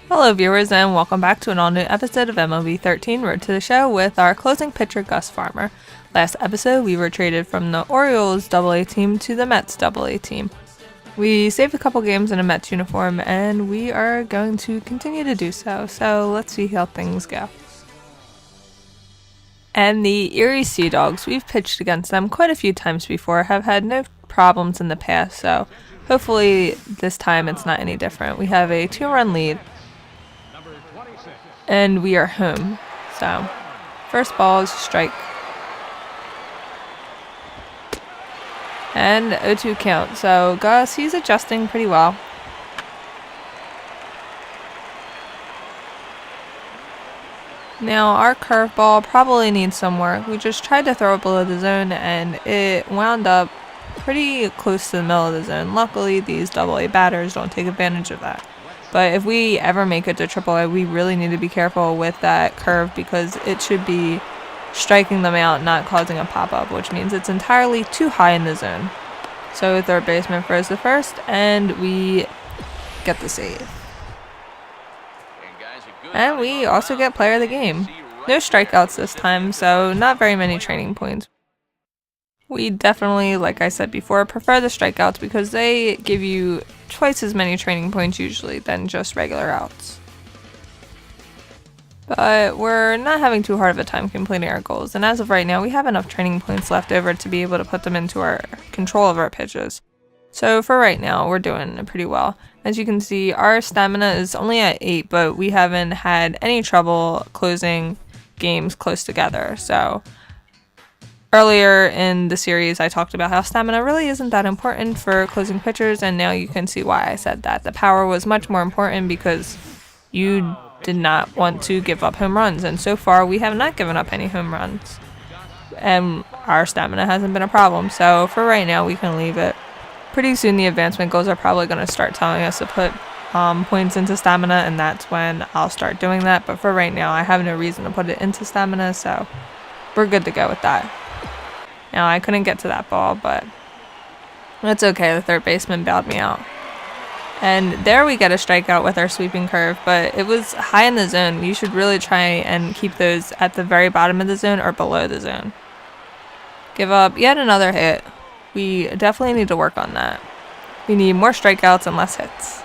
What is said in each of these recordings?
Hello viewers and welcome back to an all-new episode of MLB 13 Road to the Show with our closing pitcher Gus Farmer. Last episode we were traded from the Orioles AA team to the Mets AA team. We saved a couple games in a Mets uniform and we are going to continue to do so, so let's see how things go. And the Erie Sea Dogs, we've pitched against them quite a few times before, have had no problems in the past, so hopefully this time it's not any different. We have a 2-run lead. And we are home. So, first ball is strike. And 0-2 count. So, Gus, he's adjusting pretty well. Now, our curveball probably needs some work. We just tried to throw it below the zone and it wound up pretty close to the middle of the zone. Luckily, these AA batters don't take advantage of that. But if we ever make it to AAA, we really need to be careful with that curve because it should be striking them out, not causing a pop-up, which means it's entirely too high in the zone. So third baseman throws the first, and we get the save. And we also get player of the game. No strikeouts this time, so not very many training points. We definitely, like I said before, prefer the strikeouts because they give you twice as many training points usually than just regular outs. But we're not having too hard of a time completing our goals, and as of right now we have enough training points left over to be able to put them into our control of our pitches. So for right now we're doing pretty well. As you can see, our stamina is only at 8, but we haven't had any trouble closing games close together. So earlier in the series, I talked about how stamina really isn't that important for closing pitchers, and now you can see why I said that. The power was much more important because you did not want to give up home runs, and so far we have not given up any home runs. And our stamina hasn't been a problem, so for right now we can leave it. Pretty soon the advancement goals are probably going to start telling us to put points into stamina, and that's when I'll start doing that, but for right now I have no reason to put it into stamina, so we're good to go with that. Now, I couldn't get to that ball, but it's okay. The third baseman bailed me out. And there we get a strikeout with our sweeping curve, but it was high in the zone. You should really try and keep those at the very bottom of the zone or below the zone. Give up yet another hit. We definitely need to work on that. We need more strikeouts and less hits.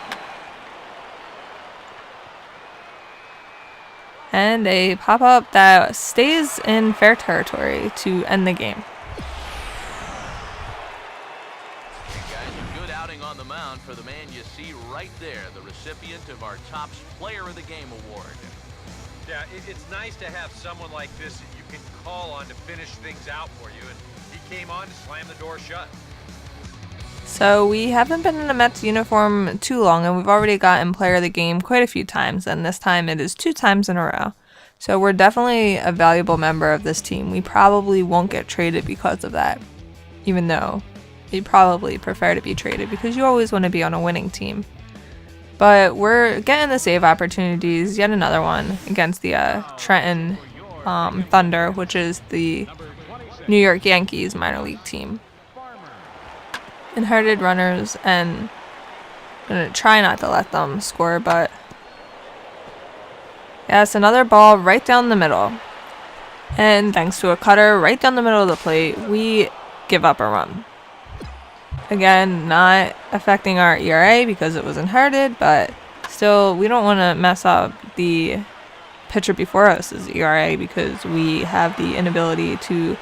And a pop-up that stays in fair territory to end the game. On the mound for the man you see right there, the recipient of our Topps Player of the Game award. Yeah, it's nice to have someone like this that you can call on to finish things out for you, and he came on to slam the door shut. So we haven't been in a Mets uniform too long, and we've already gotten Player of the Game quite a few times, and this time it is 2 times in a row. So we're definitely a valuable member of this team. We probably won't get traded because of that, even though you'd probably prefer to be traded because you always want to be on a winning team. But we're getting the save opportunities, yet another one against the Trenton Thunder, which is the New York Yankees minor league team. Inherited runners, and I'm going to try not to let them score, but yes, another ball right down the middle. And thanks to a cutter right down the middle of the plate, we give up a run. Again, not affecting our ERA because it was inherited, but still, we don't want to mess up the pitcher before us's ERA because we have the inability to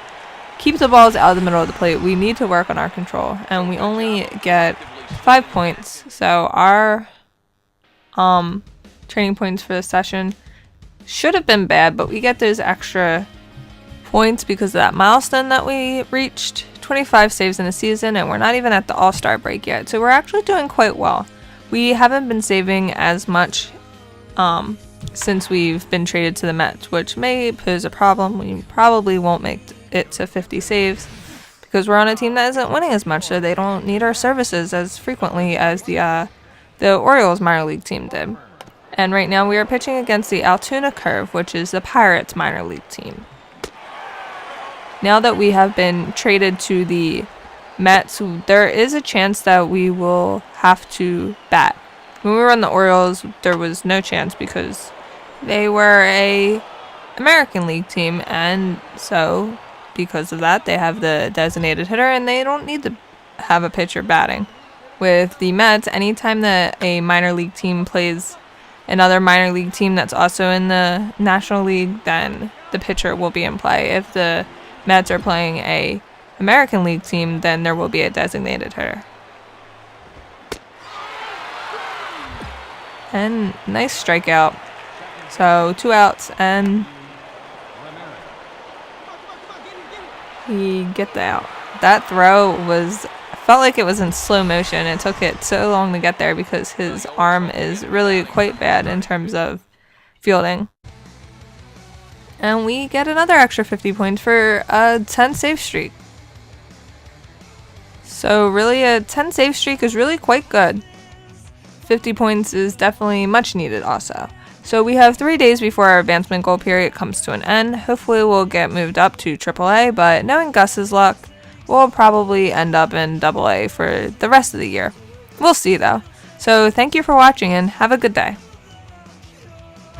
keep the balls out of the middle of the plate. We need to work on our control, and we only get 5 points. So our training points for this session should have been bad, but we get those extra points because of that milestone that we reached. 25 saves in a season, and we're not even at the All-Star break yet, so we're actually doing quite well. We haven't been saving as much since we've been traded to the Mets, which may pose a problem. We probably won't make it to 50 saves because we're on a team that isn't winning as much, so they don't need our services as frequently as the Orioles minor league team did. And right now we are pitching against the Altoona Curve, which is the Pirates minor league team. Now that we have been traded to the Mets, there is a chance that we will have to bat When we were on the Orioles, there was no chance because they were a American League team, and so because of that, they have the designated hitter, and they don't need to have a pitcher batting. With the Mets, anytime that a minor league team plays another minor league team that's also in the National League, then the pitcher will be in play. If the Mets are playing a American League team, then there will be a designated hitter. And nice strikeout. So 2 outs, and he get the out. That throw felt like it was in slow motion. It took it so long to get there because his arm is really quite bad in terms of fielding. And we get another extra 50 points for a 10 save streak. So really a 10 save streak is really quite good. 50 points is definitely much needed also. So we have 3 days before our advancement goal period comes to an end. Hopefully we'll get moved up to AAA, but knowing Gus's luck, we'll probably end up in AA for the rest of the year. We'll see though. So thank you for watching and have a good day.